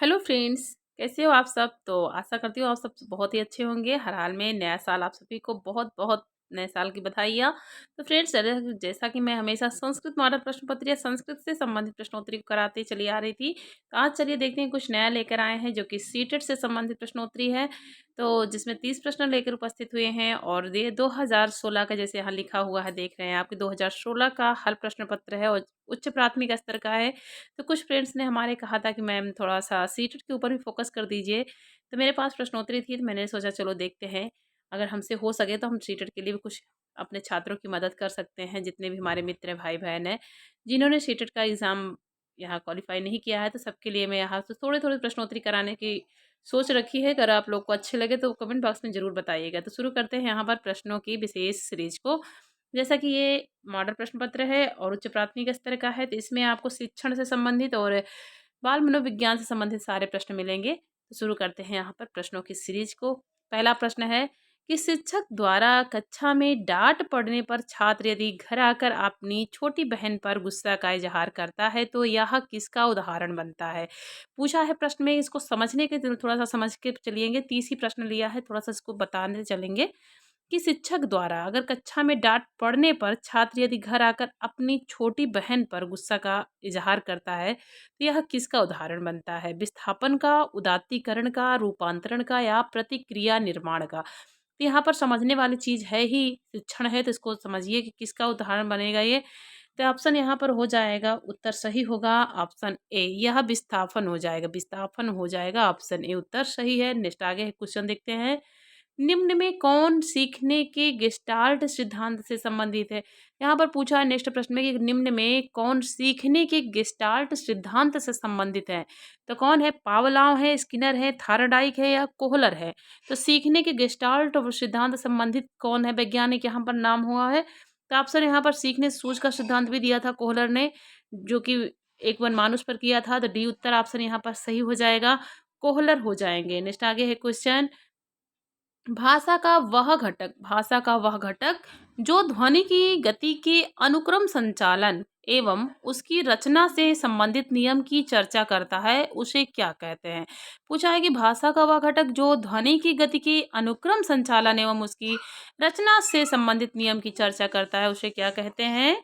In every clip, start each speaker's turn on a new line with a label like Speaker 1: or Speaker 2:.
Speaker 1: Hello friends, कैसे हो आप सब। तो आशा करती हूँ आप सब बहुत ही अच्छे होंगे। हर हाल में नया साल आप सभी को बहुत बहुत नए साल की बधाइयाँ। तो फ्रेंड्स, जैसा कि मैं हमेशा संस्कृत मॉडल प्रश्न पत्र या संस्कृत से संबंधित प्रश्नोत्तरी को कराते चली आ रही थी, तो आज चलिए देखते हैं कुछ नया लेकर आए हैं जो कि सीटेट से संबंधित प्रश्नोत्तरी है। तो जिसमें 30 प्रश्न लेकर उपस्थित हुए हैं और ये 2016 का, जैसे यहाँ लिखा हुआ है देख रहे हैं आपके, 2016 का हल प्रश्न पत्र है और उच्च प्राथमिक स्तर का है। तो कुछ फ्रेंड्स ने हमारे कहा था कि मैम थोड़ा-सा सीटेट के ऊपर भी फ़ोकस कर दीजिए। तो मेरे पास प्रश्नोत्तरी थी, तो मैंने सोचा चलो देखते हैं, अगर हमसे हो सके तो हम सीटेट के लिए भी कुछ अपने छात्रों की मदद कर सकते हैं। जितने भी हमारे मित्र हैं, भाई-बहन हैं, जिन्होंने सीटेट का एग्ज़ाम यहाँ क्वालीफ़ाई नहीं किया है, तो सबके लिए मैं यहाँ से थोड़े-थोड़े प्रश्नोत्तरी कराने की सोच रखी है। अगर आप लोग को अच्छे लगे तो कमेंट बॉक्स में ज़रूर बताइएगा। तो शुरू करते हैं यहाँ पर प्रश्नों की विशेष सीरीज़ को। जैसा कि ये मॉडल प्रश्न पत्र है और उच्च प्राथमिक स्तर का है, तो इसमें आपको शिक्षण से संबंधित और बाल मनोविज्ञान से संबंधित सारे प्रश्न मिलेंगे। तो शुरू करते हैं यहाँ पर प्रश्नों की सीरीज को। पहला प्रश्न है कि शिक्षक द्वारा कक्षा में डांट पड़ने पर छात्र यदि घर आकर अपनी छोटी बहन पर गुस्सा का इजहार करता है तो यह किसका उदाहरण बनता है। पूछा है प्रश्न में, इसको समझने के थोड़ा सा समझ के चलिएंगे। 30 ही प्रश्न लिया है, थोड़ा सा इसको बताने चलेंगे कि शिक्षक द्वारा अगर कक्षा में डांट पड़ने पर छात्र यदि घर आकर अपनी छोटी बहन पर गुस्सा का इजहार करता है तो यह किसका उदाहरण बनता है। विस्थापन का, उदात्तीकरण का, रूपांतरण का या प्रतिक्रिया निर्माण का। तो यहाँ पर समझने वाली चीज है ही शिक्षण है, तो इसको समझिए कि किसका उदाहरण बनेगा ये। तो ऑप्शन यहाँ पर हो जाएगा, उत्तर सही होगा ऑप्शन ए, यह विस्थापन हो जाएगा। विस्थापन हो जाएगा, ऑप्शन ए उत्तर सही है। नेक्स्ट आगे क्वेश्चन देखते हैं। निम्न में कौन सीखने के गेस्टाल्ट सिद्धांत से संबंधित है। यहाँ पर पूछा है नेक्स्ट प्रश्न में कि निम्न में कौन सीखने के गेस्टाल्ट सिद्धांत से संबंधित है। तो कौन है, पावलाव है, स्किनर है, थायरडाइक है या कोहलर है। तो सीखने के गेस्टाल्ट और सिद्धांत संबंधित कौन है वैज्ञानिक, यहाँ पर नाम हुआ है। तो ऑप्शन यहाँ पर सीखने सूझ का सिद्धांत भी दिया था कोहलर ने, जो कि एक वनमानुष पर किया था। तो डी उत्तर ऑप्शन यहाँ पर सही हो जाएगा, कोहलर हो जाएंगे। नेक्स्ट आगे है क्वेश्चन। भाषा का वह घटक जो ध्वनि की गति के अनुक्रम संचालन एवं उसकी रचना से संबंधित नियम की चर्चा करता है उसे क्या कहते हैं। पूछा है कि भाषा का वह घटक जो ध्वनि की गति के अनुक्रम संचालन एवं उसकी रचना से संबंधित नियम की चर्चा करता है उसे क्या कहते हैं।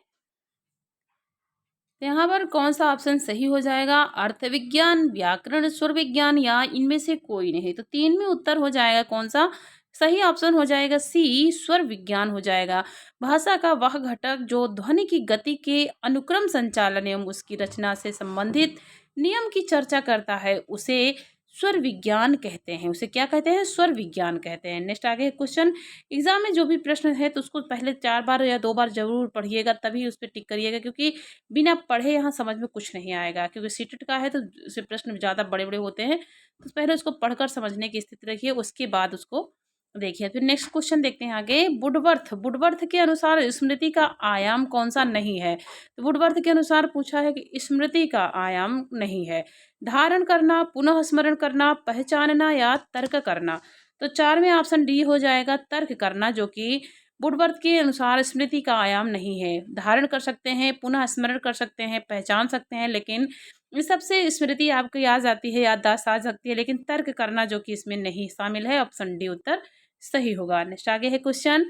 Speaker 1: तो यहाँ पर कौन सा ऑप्शन सही हो जाएगा, अर्थ विज्ञान, व्याकरण, स्वर विज्ञान या इनमें से कोई नहीं। तो तीन में उत्तर हो जाएगा कौन सा, सही ऑप्शन हो जाएगा सी, स्वर विज्ञान हो जाएगा। भाषा का वह घटक जो ध्वनि की गति के अनुक्रम संचालन एवं उसकी रचना से संबंधित नियम की चर्चा करता है उसे स्वर विज्ञान कहते हैं। उसे क्या कहते हैं, स्वर विज्ञान कहते हैं। नेक्स्ट आगे क्वेश्चन। एग्जाम में जो भी प्रश्न है तो उसको पहले 4 बार या 2 बार जरूर पढ़िएगा, तभी उस पर टिक करिएगा, क्योंकि बिना पढ़े यहाँ समझ में कुछ नहीं आएगा। क्योंकि सीटेट का है तो उससे प्रश्न ज़्यादा बड़े बड़े होते हैं, तो पहले उसको पढ़कर समझने की स्थिति रखिए, उसके बाद उसको देखिए। फिर नेक्स्ट क्वेश्चन देखते हैं आगे। वुडवर्थ वुडवर्थ के अनुसार स्मृति का आयाम कौन सा नहीं है। तो वुडवर्थ के अनुसार पूछा है कि स्मृति का आयाम नहीं है धारण करना, पुनः स्मरण करना, पहचानना या तर्क करना। तो 4 में ऑप्शन डी हो जाएगा, तर्क करना, जो कि वुडवर्थ के अनुसार स्मृति का आयाम नहीं है। धारण कर सकते हैं, पुनः स्मरण कर सकते हैं, पहचान सकते हैं, लेकिन इस सबसे स्मृति आपको याद आती है, याददाश्त आ सकती है, लेकिन तर्क करना जो कि इसमें नहीं शामिल है। ऑप्शन डी उत्तर सही होगा। नेक्स्ट आगे है क्वेश्चन।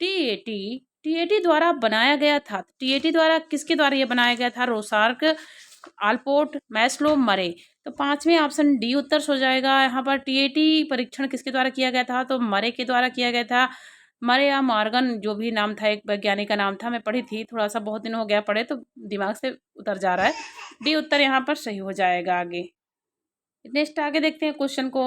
Speaker 1: टीएटी टीएटी द्वारा बनाया गया था। टीएटी द्वारा किसके द्वारा ये बनाया गया था, रोसार्क, आलपोर्ट, मैस्लो, मरे। तो 5वें ऑप्शन डी उत्तर हो जाएगा। यहाँ पर टीएटी परीक्षण किसके द्वारा किया गया था, तो मरे के द्वारा किया गया था। मरे या मॉर्गन जो भी नाम था, एक वैज्ञानिक का नाम था, मैं पढ़ी थी, थोड़ा सा बहुत दिन हो गया पढ़े तो दिमाग से उतर जा रहा है। डी उत्तर यहाँ पर सही हो जाएगा। आगे नेक्स्ट आगे देखते हैं क्वेश्चन को।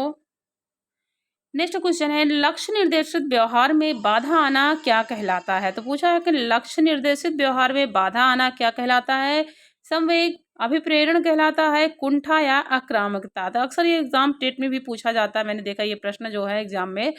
Speaker 1: नेक्स्ट क्वेश्चन है, लक्ष्य निर्देशित व्यवहार में बाधा आना क्या कहलाता है। तो पूछा है कि लक्ष्य निर्देशित व्यवहार में बाधा आना क्या कहलाता है। संवेग, अभिप्रेरण कहलाता है, कुंठा या आक्रामकता। तो अक्सर ये एग्जाम टेट में भी पूछा जाता है, मैंने देखा ये प्रश्न जो है एग्जाम में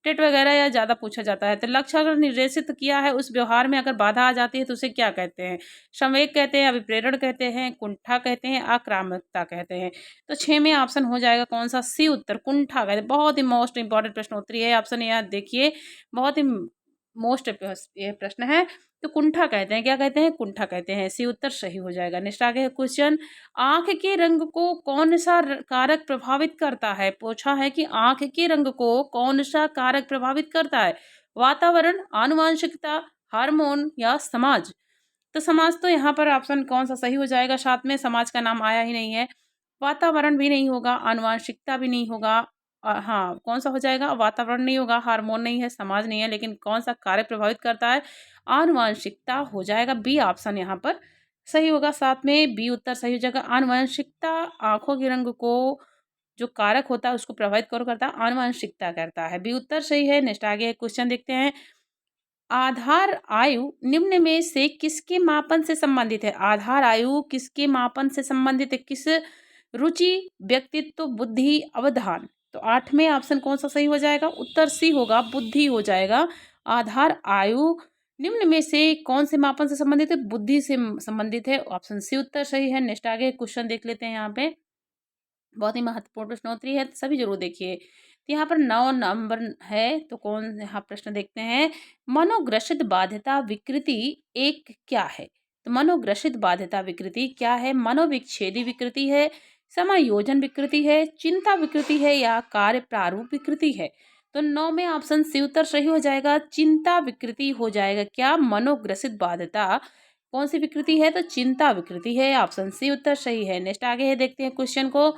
Speaker 1: टेट वगैरह या ज़्यादा पूछा जाता है। तो लक्ष्य अगर निर्देशित किया है, उस व्यवहार में अगर बाधा आ जाती है तो उसे क्या कहते हैं। संवेग कहते हैं, अभिप्रेरण कहते हैं, कुंठा कहते हैं, आक्रामकता कहते हैं। तो 6 में ऑप्शन हो जाएगा कौन सा, सी उत्तर, कुंठा कहते हैं। बहुत ही मोस्ट इंपॉर्टेंट प्रश्न उत्तरी है ऑप्शन, यहाँ देखिए बहुत ही मोस्ट ये प्रश्न है। तो कुंठा कहते हैं। क्या कहते हैं? कुंठा कहते हैं। सी उत्तर सही हो जाएगा। नेक्स्ट आगे है क्वेश्चन, आंख के रंग को कौन सा कारक प्रभावित करता है? पूछा है कि आंख के रंग को कौन सा कारक प्रभावित करता है? वातावरण, आनुवंशिकता, हार्मोन या समाज? तो समाज तो यहाँ पर ऑप्शन कौन सा सही हो जाएगा? साथ में समाज का नाम आया ही नहीं है। वातावरण भी नहीं होगा, आनुवंशिकता भी नहीं होगा। हाँ, कौन सा हो जाएगा? वातावरण नहीं होगा, हार्मोन नहीं है, समाज नहीं है, लेकिन कौन सा कार्य प्रभावित करता है? आनुवंशिकता हो जाएगा। बी ऑप्शन यहाँ पर सही होगा। साथ में बी उत्तर सही हो जाएगा। आनुवंशिकता आंखों के रंग को जो कारक होता है उसको प्रभावित कौन करता है? आनुवंशिकता करता है। बी उत्तर सही है। नेक्स्ट आगे क्वेश्चन देखते हैं, आधार आयु निम्न में से किसके मापन से संबंधित है? आधार आयु किसके मापन से संबंधित है? किस रुचि, व्यक्तित्व, बुद्धि, अवधान? तो 8वें ऑप्शन कौन सा सही हो जाएगा? उत्तर सी होगा, बुद्धि हो जाएगा। आधार आयु निम्न में से कौन से मापन से संबंधित है? बुद्धि से संबंधित है। ऑप्शन सी उत्तर सही है। नेक्स्ट आगे क्वेश्चन देख लेते हैं। यहाँ पे बहुत ही महत्वपूर्ण प्रश्नोत्तरी है, तो सभी जरूर देखिए। तो यहाँ पर 9 नंबर है, तो कौन यहाँ प्रश्न देखते हैं, मनोग्रसित बाध्यता विकृति एक क्या है? तो मनोग्रसित बाध्यता विकृति क्या है? मनोविच्छेदी विकृति है, समायोजन विकृति है, चिंता विकृति है या कार्य प्रारूप विकृति है? तो 9 में ऑप्शन सी उत्तर सही हो जाएगा, चिंता विकृति हो जाएगा। क्या? मनोग्रसित बाध्यता कौन सी विकृति है? तो चिंता विकृति है। ऑप्शन सी उत्तर सही है। नेक्स्ट आगे है, देखते हैं क्वेश्चन को,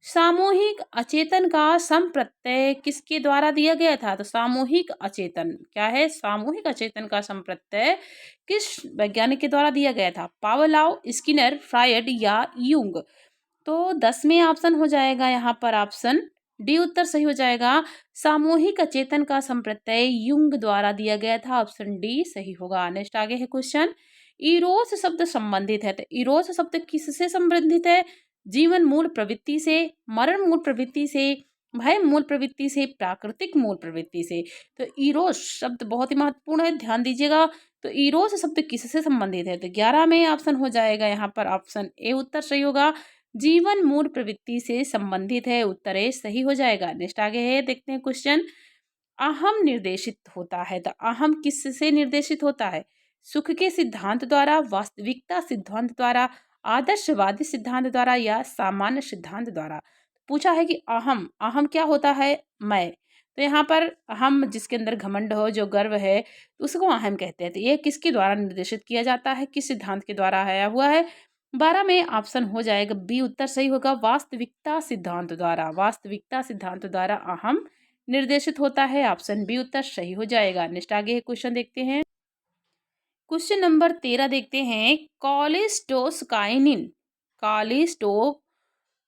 Speaker 1: सामूहिक अचेतन का संप्रत्यय किसके द्वारा दिया गया था? तो सामूहिक अचेतन क्या है? सामूहिक अचेतन का संप्रत्यय किस वैज्ञानिक के द्वारा दिया गया था? पावलोव, स्किनर, फ्रायड या यूंग? तो 10वें ऑप्शन हो जाएगा यहाँ पर ऑप्शन डी उत्तर सही हो जाएगा। सामूहिक अचेतन का संप्रत्यय युंग द्वारा दिया गया था। ऑप्शन डी सही होगा। नेक्स्ट आगे है क्वेश्चन, इरोस शब्द संबंधित है, तो इरोस शब्द किससे संबंधित है? जीवन मूल प्रवृत्ति से, मरण मूल प्रवृत्ति से, भय मूल प्रवृत्ति से, प्राकृतिक मूल प्रवृत्ति से? तो इरोस शब्द बहुत ही महत्वपूर्ण है, ध्यान दीजिएगा। तो इरोस शब्द किससे संबंधित है? तो 11 में ऑप्शन हो जाएगा यहाँ पर ऑप्शन ए उत्तर सही होगा, जीवन मूल प्रवृत्ति से संबंधित है। उत्तर ए सही हो जाएगा। नेक्स्ट आगे है, देखते हैं क्वेश्चन, अहम निर्देशित होता है, तो अहम किससे निर्देशित होता है? सुख के सिद्धांत द्वारा, वास्तविकता सिद्धांत द्वारा, आदर्शवादी सिद्धांत द्वारा या सामान्य सिद्धांत द्वारा? पूछा है कि अहम, अहम क्या होता है? मैं। तो यहाँ पर अहम जिसके अंदर घमंड हो, जो गर्व है, तो उसको अहम कहते हैं। तो ये किसके द्वारा निर्देशित किया जाता है? किस सिद्धांत के द्वारा आया हुआ है? 12 में ऑप्शन हो जाएगा बी उत्तर सही होगा, वास्तविकता सिद्धांत द्वारा। वास्तविकता सिद्धांत द्वारा अहम निर्देशित होता है। ऑप्शन बी उत्तर सही हो जाएगा। नेक्स्ट आगे क्वेश्चन देखते हैं। क्वेश्चन नंबर 13 देखते हैं, कॉलिस्टोकाइनिन, कॉलिस्टो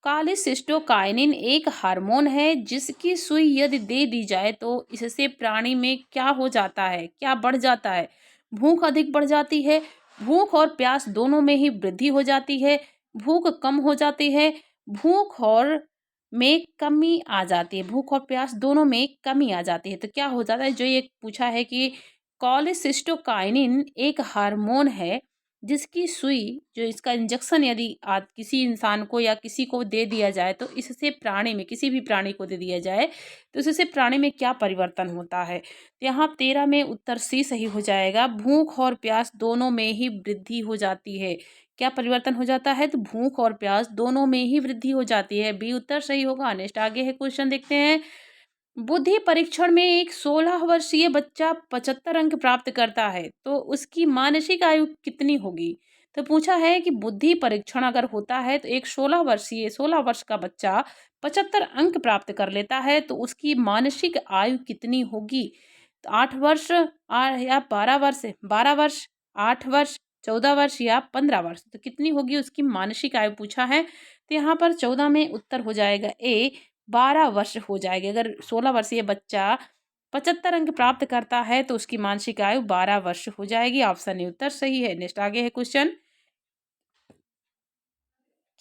Speaker 1: कॉलिसिस्टोकाइनिन एक हार्मोन है जिसकी सुई यदि दे दी जाए तो इससे प्राणी में क्या हो जाता है? क्या बढ़ जाता है? भूख अधिक बढ़ जाती है, भूख और प्यास दोनों में ही वृद्धि हो जाती है, भूख कम हो जाती है, भूख और में कमी आ जाती है, भूख और प्यास दोनों में कमी आ जाती है। तो क्या हो जाता है? जो ये पूछा है कि कॉलिसिस्टोकाइनिन एक हार्मोन है जिसकी सुई, जो इसका इंजेक्शन यदि किसी इंसान को या किसी को दे दिया जाए तो इससे प्राणी में, किसी भी प्राणी को दे दिया जाए तो इससे प्राणी में क्या परिवर्तन होता है? तो यहाँ 13 में उत्तर सी सही हो जाएगा, भूख और प्यास दोनों में ही वृद्धि हो जाती है। क्या परिवर्तन हो जाता है? तो भूख और प्यास दोनों में ही वृद्धि हो जाती है। बी उत्तर सही होगा। नेक्स्ट आगे है क्वेश्चन देखते हैं, बुद्धि परीक्षण में एक 16 वर्षीय बच्चा 75 अंक प्राप्त करता है तो उसकी मानसिक आयु कितनी होगी? तो पूछा है कि बुद्धि परीक्षण अगर होता है तो एक 16 वर्ष का बच्चा 75 अंक प्राप्त कर लेता है तो उसकी मानसिक आयु कितनी होगी? तो 8 वर्ष या 12 वर्ष, 12 वर्ष, 8 वर्ष, 14 वर्ष या 15 वर्ष? तो कितनी होगी उसकी मानसिक आयु पूछा है। तो यहाँ पर 14 में उत्तर हो जाएगा ए, 12 वर्ष हो जाएगी। अगर 16 वर्षीय बच्चा 75 अंक प्राप्त करता है तो उसकी मानसिक आयु 12 वर्ष हो जाएगी। ऑप्शन ए उत्तर सही है। नेक्स्ट आगे है क्वेश्चन,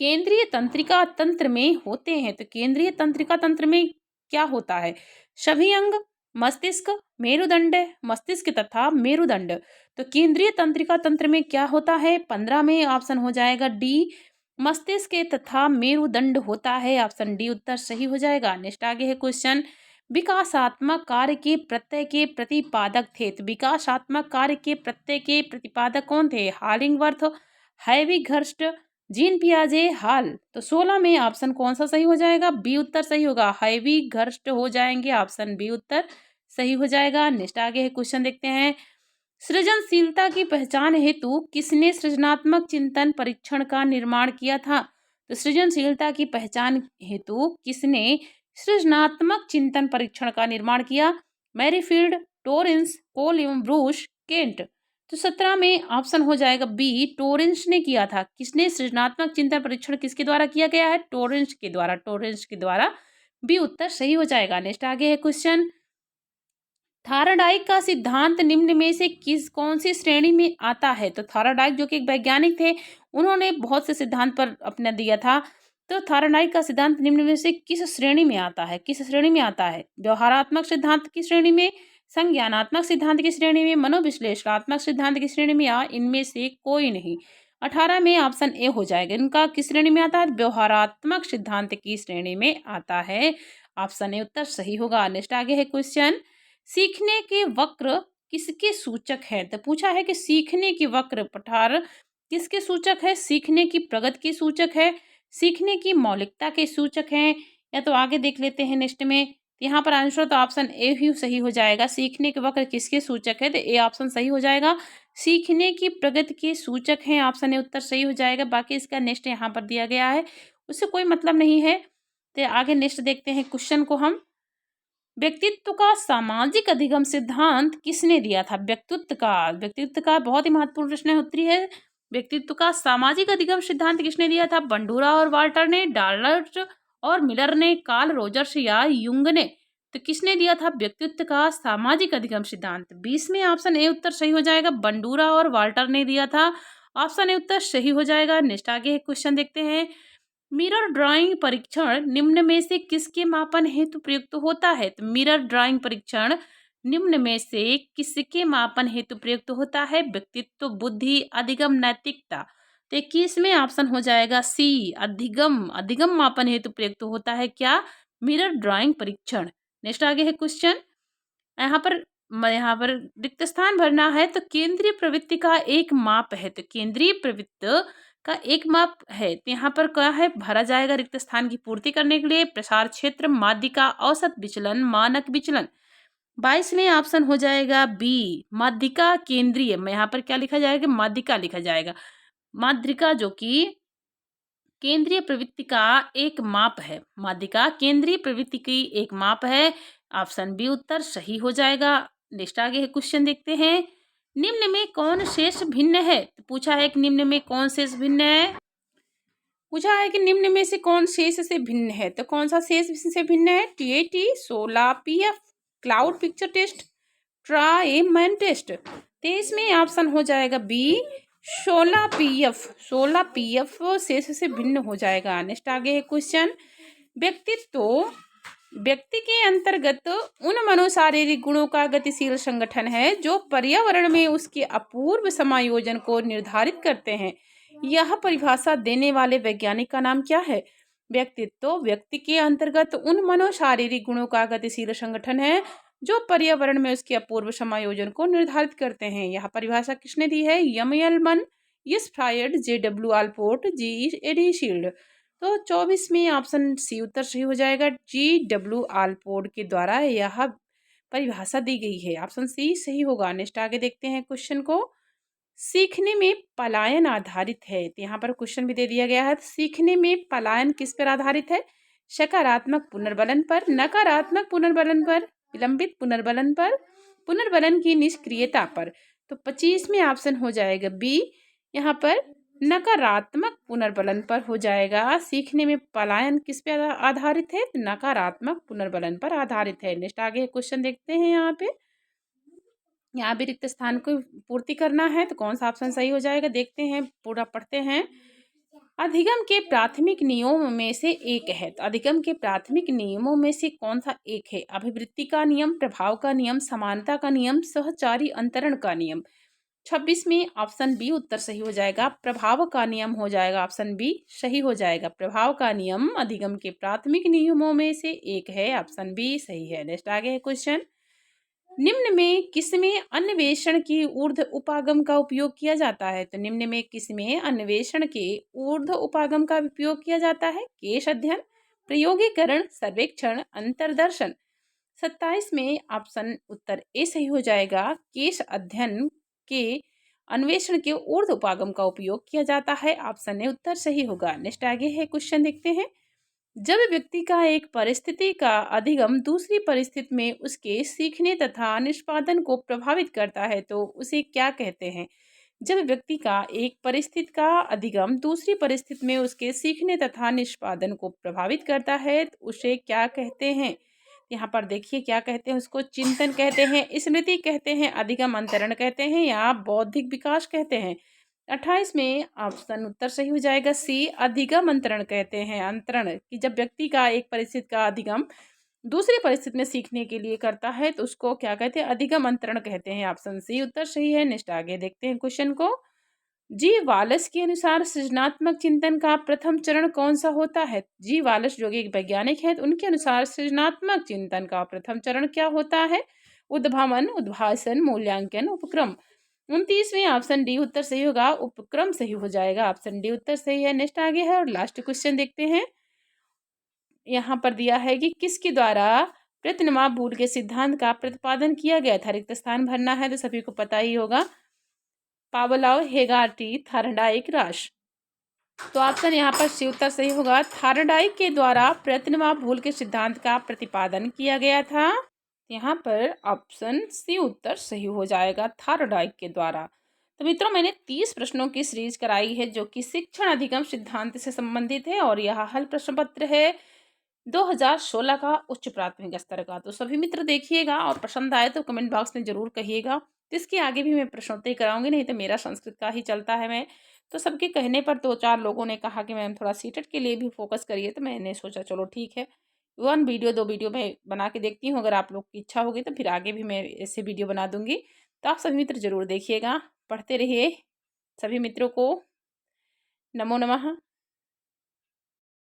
Speaker 1: केंद्रीय तंत्रिका तंत्र में होते हैं, तो केंद्रीय तंत्रिका तंत्र में क्या होता है? सभी अंग, मस्तिष्क, मेरुदंड, मस्तिष्क तथा मेरुदंड? तो केंद्रीय तंत्रिका तंत्र में क्या होता है? 15 में ऑप्शन हो जाएगा डी, मस्तिष्क तथा मेरुदंड होता है। ऑप्शन डी उत्तर सही हो जाएगा। नेक्स्ट आगे है क्वेश्चन, विकासात्मक कार्य के प्रत्यय के प्रतिपादक थे। तो विकासात्मक कार्य के प्रत्यय के प्रतिपादक कौन थे? हालिंगवर्थ, हैविघर्स्ट, जीन पियाजे, हाल। तो 16 में ऑप्शन कौन सा सही हो जाएगा? बी उत्तर सही होगा, हैविघर्स्ट हो जाएंगे। ऑप्शन बी उत्तर सही हो जाएगा। नेक्स्ट आगे है क्वेश्चन देखते हैं। सृजनशीलता की पहचान हेतु किसने सृजनात्मक चिंतन परीक्षण का निर्माण किया था? तो सृजनशीलता की पहचान हेतु किसने सृजनात्मक चिंतन परीक्षण का निर्माण किया? मैरीफील्ड, टोरेंस, कोलम्ब्रूश, केंट। तो 17 में ऑप्शन हो जाएगा बी, टोरेंस ने किया था। किसने सृजनात्मक चिंतन परीक्षण किसके द्वारा किया गया है? टोरेंस के द्वारा, टोरेंस के द्वारा। बी उत्तर सही हो जाएगा। नेक्स्ट आगे है क्वेश्चन। थायरॉइड का सिद्धांत निम्न में से कौन सी श्रेणी में आता है? तो थायरॉइड जो कि एक वैज्ञानिक थे, उन्होंने बहुत से सिद्धांत पर अपना दिया था। तो थायरॉइड का सिद्धांत निम्न में से किस श्रेणी में आता है? किस श्रेणी में आता है? व्यवहारात्मक सिद्धांत की श्रेणी में, संज्ञानात्मक सिद्धांत की श्रेणी में, मनोविश्लेषणात्मक सिद्धांत की श्रेणी में, या इनमें से कोई नहीं। 18 में ऑप्शन ए हो जाएगा। इनका किस श्रेणी में आता है? व्यवहारात्मक सिद्धांत की श्रेणी में आता है। ऑप्शन ए उत्तर सही होगा। नेक्स्ट आगे है क्वेश्चन। सीखने के वक्र किसके सूचक हैं? तो पूछा है कि सीखने के वक्र पठार किसके सूचक है? सीखने की प्रगति के सूचक है, सीखने की मौलिकता के सूचक हैं, या तो आगे देख लेते हैं नेक्स्ट में। यहाँ पर आंसर तो ऑप्शन ए ही सही हो जाएगा। सीखने के वक्र किसके सूचक है? तो ए ऑप्शन सही हो जाएगा। सीखने की प्रगति के सूचक हैं। ऑप्शन ए उत्तर सही हो जाएगा। बाकी इसका नेक्स्ट यहाँ पर दिया गया है, उससे कोई मतलब नहीं है। तो आगे नेक्स्ट देखते हैं क्वेश्चन को हम। व्यक्तित्व का सामाजिक अधिगम सिद्धांत किसने दिया था? व्यक्तित्व का बहुत ही महत्वपूर्ण प्रश्न उत्तरी है। व्यक्तित्व का सामाजिक अधिगम सिद्धांत किसने दिया था? बंडूरा और वाल्टर ने, डार्लट और मिलर ने, कार्ल रोजर्स या युंग ने। तो किसने दिया था व्यक्तित्व का सामाजिक अधिगम सिद्धांत? 20 में ऑप्शन ए उत्तर सही हो जाएगा। बंडूरा और वाल्टर ने दिया था। ऑप्शन ए उत्तर सही हो जाएगा। नेक्स्ट आगे क्वेश्चन देखते हैं। मिरर ड्राइंग परीक्षण निम्न में से किसके मापन हेतु प्रयुक्त होता है? तो मिरर ड्राइंग परीक्षण निम्न में से किसके मापन हेतु प्रयुक्त होता है? व्यक्तित्व, बुद्धि, अधिगम, नैतिकता। तो 21 में ऑप्शन हो जाएगा सी, अधिगम। अधिगम मापन हेतु प्रयुक्त होता है क्या? मिरर ड्राइंग परीक्षण। नेक्स्ट आगे है क्वेश्चन। यहाँ पर रिक्त स्थान भरना है। तो केंद्रीय प्रवृत्ति का एक माप है। तो केंद्रीय प्रवृत्ति का एक माप है। तो यहाँ पर क्या है? भरा जाएगा रिक्त स्थान की पूर्ति करने के लिए। प्रसार क्षेत्र, माध्यिका, औसत विचलन, मानक विचलन। 22 में ऑप्शन हो जाएगा बी, माध्यिका केंद्रीय। में यहाँ पर क्या लिखा जाएगा? माध्यिका लिखा जाएगा। माध्यिका जो कि केंद्रीय प्रवृत्ति का एक माप है। माध्यिका केंद्रीय प्रवृत्ति की एक माप है। ऑप्शन बी उत्तर सही हो जाएगा। नेक्स्ट आगे है क्वेश्चन देखते हैं। निम्न में कौन शेष भिन्न है? तो पूछा है कि निम्न में कौन शेष भिन्न है। पूछा है कि निम्न में से कौन शेष से भिन्न है। तो कौन सा शेष से भिन्न है? TAT, 16 PF, cloud picture test, ट्राइमैन टेस्ट। 23 में ऑप्शन हो जाएगा बी, 16 पीएफ। 16 पीएफ शेष से भिन्न हो जाएगा। नेक्स्ट आगे है क्वेश्चन। व्यक्ति के अंतर्गत उन मनोशारीरिक गुणों का गतिशील संगठन है जो पर्यावरण में उसके अपूर्व समायोजन को निर्धारित करते हैं। यह परिभाषा देने वाले वैज्ञानिक का नाम क्या है? व्यक्तित्व व्यक्ति के अंतर्गत उन मनोशारीरिक गुणों का गतिशील संगठन है जो पर्यावरण में उसके अपूर्व समायोजन को निर्धारित करते हैं। यह परिभाषा किसने दी है? यमयलमन, यस फ्रायड, जे.डब्ल्यू. आलपोर्ट, जी. एडीशील्ड। तो 24 में ऑप्शन सी उत्तर सही हो जाएगा। जी.डब्ल्यू. आलपोर्ट के द्वारा यह परिभाषा दी गई है। ऑप्शन सी सही होगा। नेक्स्ट आगे देखते हैं क्वेश्चन को। सीखने में पलायन आधारित है। तो यहाँ पर क्वेश्चन भी दे दिया गया है। सीखने में पलायन किस पर आधारित है? सकारात्मक पुनर्बलन पर, नकारात्मक पुनर्बलन पर, विलंबित पुनर्बलन पर, पुनर्बलन की निष्क्रियता पर। तो 25 में ऑप्शन हो जाएगा बी, यहाँ पर नकारात्मक पुनर्बलन पर हो जाएगा। सीखने में पलायन किस पे आधारित है? नकारात्मक पुनर्बलन पर आधारित है। नेक्स्ट आगे क्वेश्चन देखते हैं। यहाँ भी रिक्त स्थान को पूर्ति करना है। तो कौन सा ऑप्शन सही हो जाएगा? देखते हैं, पूरा पढ़ते हैं। अधिगम के प्राथमिक नियमों में से एक है। तो अधिगम के प्राथमिक नियमों में से कौन सा एक है? अभिवृत्ति का नियम, प्रभाव का नियम, समानता का नियम, सहचारी अंतरण का नियम। 26 में ऑप्शन बी उत्तर सही हो जाएगा। प्रभाव का नियम हो जाएगा ऑप्शन बी सही हो जाएगा। प्रभाव का नियम अधिगम के प्राथमिक नियमों में से एक है, ऑप्शन बी सही है। नेक्स्ट आगे है क्वेश्चन, निम्न में किसमें अन्वेषण की ऊर्ध्व उपागम का उपयोग किया जाता है? तो निम्न में किसमें अन्वेषण के ऊर्ध्व उपागम का उपयोग किया जाता है? केश अध्ययन, प्रयोगीकरण, सर्वेक्षण, अंतर्दर्शन। 27 में ऑप्शन उत्तर ए सही हो जाएगा। केश अध्ययन के अन्वेषण के ऊर्ध्व उपागम का उपयोग किया जाता है, ऑप्शन ए उत्तर सही होगा। नेक्स्ट आगे है क्वेश्चन देखते हैं, जब व्यक्ति का एक परिस्थिति का अधिगम दूसरी परिस्थिति में उसके सीखने तथा निष्पादन को प्रभावित करता है तो उसे क्या कहते हैं? जब व्यक्ति का एक परिस्थिति का अधिगम दूसरी परिस्थिति में उसके सीखने तथा निष्पादन को प्रभावित करता है तो उसे क्या कहते हैं? यहाँ पर देखिए क्या कहते हैं, उसको चिंतन कहते हैं, स्मृति कहते हैं, अधिगम अंतरण कहते हैं या बौद्धिक विकास कहते हैं। 28 में ऑप्शन उत्तर सही हो जाएगा सी, अधिगम अंतरण कहते हैं। अंतरण कि जब व्यक्ति का एक परिस्थिति का अधिगम दूसरी परिस्थिति में सीखने के लिए करता है तो उसको क्या कहते हैं? अधिगम अंतरण कहते हैं। ऑप्शन सी उत्तर सही है। नेक्स्ट आगे देखते हैं क्वेश्चन को, जी वालस के अनुसार सृजनात्मक चिंतन का प्रथम चरण कौन सा होता है? जी वालस जो कि एक वैज्ञानिक है, तो उनके अनुसार सृजनात्मक चिंतन का प्रथम चरण क्या होता है? उद्भावन, उद्भासन, मूल्यांकन, उपक्रम। 29वें ऑप्शन डी उत्तर सही होगा, उपक्रम सही हो जाएगा। ऑप्शन डी उत्तर सही है। नेक्स्ट आगे है और लास्ट क्वेश्चन देखते हैं, यहाँ पर दिया है कि किसके द्वारा प्रतिनमा बूल के सिद्धांत का प्रतिपादन किया गया था? रिक्त स्थान भरना है तो सभी को पता ही होगा, पावलोव, हेगार्टी, थार्नडाइक, राश। तो ऑप्शन यहाँ पर सी उत्तर सही होगा, थार्नडाइक के द्वारा प्रतिनमा भूल के सिद्धांत का प्रतिपादन किया गया था। यहाँ पर ऑप्शन सी उत्तर सही हो जाएगा, थार्नडाइक के द्वारा। तो मित्रों मैंने 30 प्रश्नों की सीरीज कराई है जो कि शिक्षण अधिगम सिद्धांत से संबंधित है और यह हल प्रश्न पत्र है 2016 का उच्च प्राथमिक स्तर का। तो सभी मित्र देखिएगा और पसंद आए तो कमेंट बॉक्स में ज़रूर कहिएगा। तो इसके आगे भी मैं प्रश्नोत्तरी कराऊंगी, नहीं तो मेरा संस्कृत का ही चलता है। मैं तो सबके कहने पर 2-4 लोगों ने कहा कि मैम थोड़ा सीटेट के लिए भी फोकस करिए, तो मैंने सोचा चलो ठीक है, 1 वीडियो 2 वीडियो मैं बना के देखती हूँ। अगर आप लोग की इच्छा होगी तो फिर आगे भी मैं ऐसे वीडियो बना दूंगी। तो आप सभी मित्र ज़रूर देखिएगा, पढ़ते रहिए। सभी मित्रों को नमो नमः।